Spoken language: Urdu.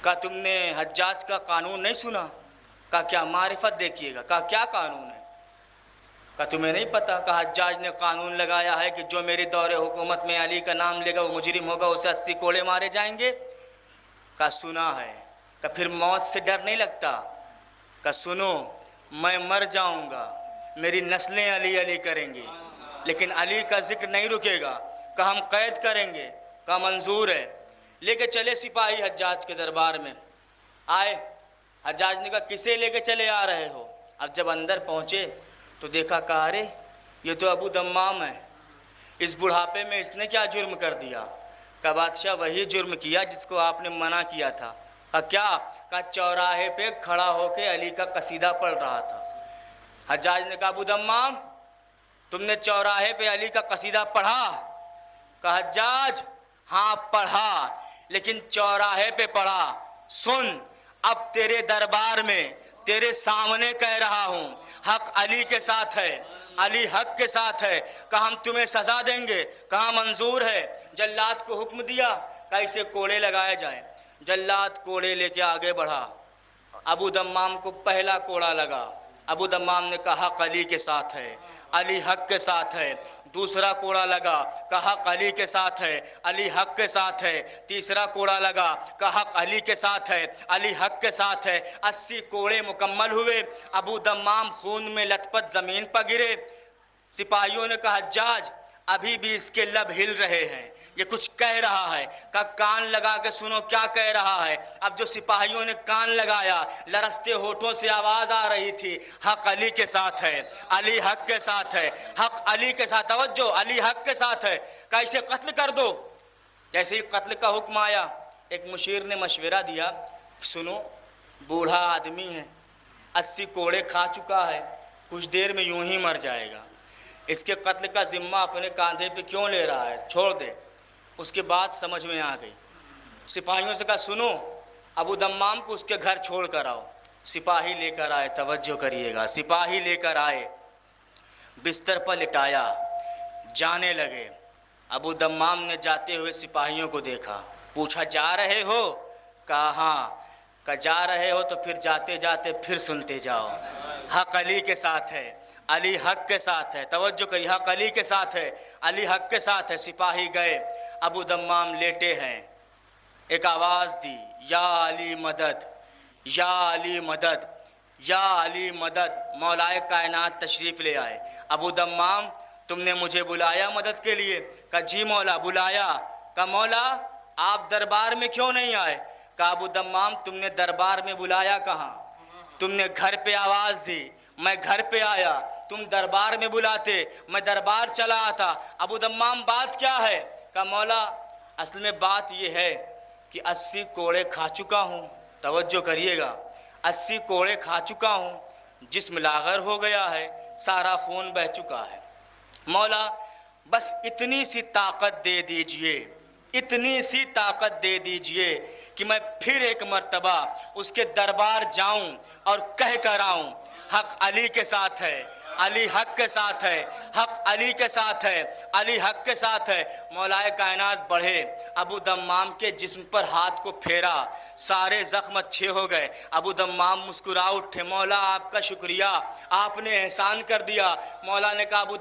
کہا تم نے حجاج کا قانون نہیں سنا؟ کہا کیا معرفت دیکھیے گا۔ کہا کیا قانون ہے؟ کہا تمہیں نہیں پتہ؟ کہا حجاج نے قانون لگایا ہے کہ جو میری دور حکومت میں علی کا نام لے گا وہ مجرم ہوگا، اسے 80 کوڑے مارے جائیں گے۔ کہا سنا ہے۔ کہا پھر موت سے ڈر نہیں لگتا؟ کہا سنو، میں مر جاؤں گا، میری نسلیں علی علی کریں گی، لیکن علی کا ذکر نہیں رکے گا۔ کہا ہم قید کریں گے۔ کہا منظور ہے۔ لے کے چلے سپاہی حجاج کے دربار میں آئے۔ حجاج نے کہا کسے لے کے چلے آ رہے ہو؟ اب جب اندر پہنچے تو دیکھا، کہا ارے یہ تو ابو دمام ہے، اس بڑھاپے میں اس نے کیا جرم کر دیا؟ کہا بادشاہ وہی جرم کیا جس کو آپ نے منع کیا تھا۔ کہا کیا؟ کہا چوراہے پہ کھڑا ہو کے علی کا قصیدہ پڑھ رہا تھا۔ حجاج نے کہا ابو دمام تم نے چوراہے پہ علی کا قصیدہ پڑھا؟ کہا حجاج ہاں پڑھا، لیکن چوراہے پہ پڑھا۔ سن، اب تیرے دربار میں تیرے سامنے کہہ رہا ہوں، حق علی کے ساتھ ہے، علی حق کے ساتھ ہے۔ کہا ہم تمہیں سزا دیں گے۔ کہا منظور ہے۔ جلاد کو حکم دیا کہ اسے کوڑے لگائے جائیں۔ جلاد کوڑے لے کے آگے بڑھا، ابو دمام کو پہلا کوڑا لگا۔ ابو دمام نے کہا حق علی کے ساتھ ہے، علی حق کے ساتھ ہے۔ دوسرا کوڑا لگا، کہا حق علی کے ساتھ ہے، علی حق کے ساتھ ہے۔ تیسرا کوڑا لگا، کہا حق علی کے ساتھ ہے، علی حق کے ساتھ ہے۔ 80 کوڑے مکمل ہوئے۔ ابو دمام خون میں لت پت زمین پر گرے۔ سپاہیوں نے کہا حجاج ابھی بھی اس کے لب ہل رہے ہیں، یہ کچھ کہہ رہا ہے۔ کہا کان لگا کے سنو کیا کہہ رہا ہے۔ اب جو سپاہیوں نے کان لگایا، لرزتے ہونٹوں سے آواز آ رہی تھی، حق علی کے ساتھ ہے، علی حق کے ساتھ ہے، حق علی کے ساتھ، توجہ، علی حق کے ساتھ ہے۔ کہا اسے قتل کر دو۔ جیسے ہی قتل کا حکم آیا، ایک مشیر نے مشورہ دیا، سنو بوڑھا آدمی ہے، 80 کوڑے کھا چکا ہے، کچھ دیر میں یوں ہی مر جائے گا، اس کے قتل کا ذمہ اپنے کاندھے پہ کیوں لے رہا ہے، چھوڑ دے۔ اس کے بعد سمجھ میں آ گئی۔ سپاہیوں سے کہا سنو، ابو دمام کو اس کے گھر چھوڑ کر آؤ۔ سپاہی لے کر آئے، توجہ کریے گا، سپاہی لے کر آئے، بستر پر لٹایا، جانے لگے۔ ابو دمام نے جاتے ہوئے سپاہیوں کو دیکھا، پوچھا جا رہے ہو؟ کہا ہاں۔ کہا جا رہے ہو تو پھر جاتے جاتے پھر سنتے جاؤ، حق علی کے ساتھ ہے، علی حق کے ساتھ ہے، توجہ کریے، حق علی کے ساتھ ہے، علی حق کے ساتھ ہے۔ سپاہی گئے، ابو دمام لیٹے ہیں، ایک آواز دی، یا علی مدد، یا علی مدد، یا علی مدد۔ مولائے کائنات تشریف لے آئے۔ ابو دمام تم نے مجھے بلایا مدد کے لیے؟ کہا جی مولا بلایا۔ کہا مولا آپ دربار میں کیوں نہیں آئے؟ کہا ابو دمام تم نے دربار میں بلایا کہاں، تم نے گھر پہ آواز دی، میں گھر پہ آیا، تم دربار میں بلاتے، میں دربار چلا آتا۔ ابو دمام بات کیا ہے؟ کہا مولا اصل میں بات یہ ہے کہ 80 کوڑے کھا چکا ہوں، توجہ کریے گا، 80 کوڑے کھا چکا ہوں، جسم لاغر ہو گیا ہے، سارا خون بہہ چکا ہے، مولا بس اتنی سی طاقت دے دیجئے، اتنی سی طاقت دے دیجئے کہ میں پھر ایک مرتبہ اس کے دربار جاؤں اور کہہ کر آؤں حق علی کے ساتھ ہے، علی حق کے ساتھ ہے، حق علی کے ساتھ ہے، علی حق کے ساتھ ہے۔ مولائے کائنات بڑھے، ابو دمام کے جسم پر ہاتھ کو پھیرا، سارے زخم اچھے ہو گئے۔ ابو دمام مسکرا اٹھے، مولا آپ کا شکریہ، آپ نے احسان کر دیا۔ مولا نے کہا ابو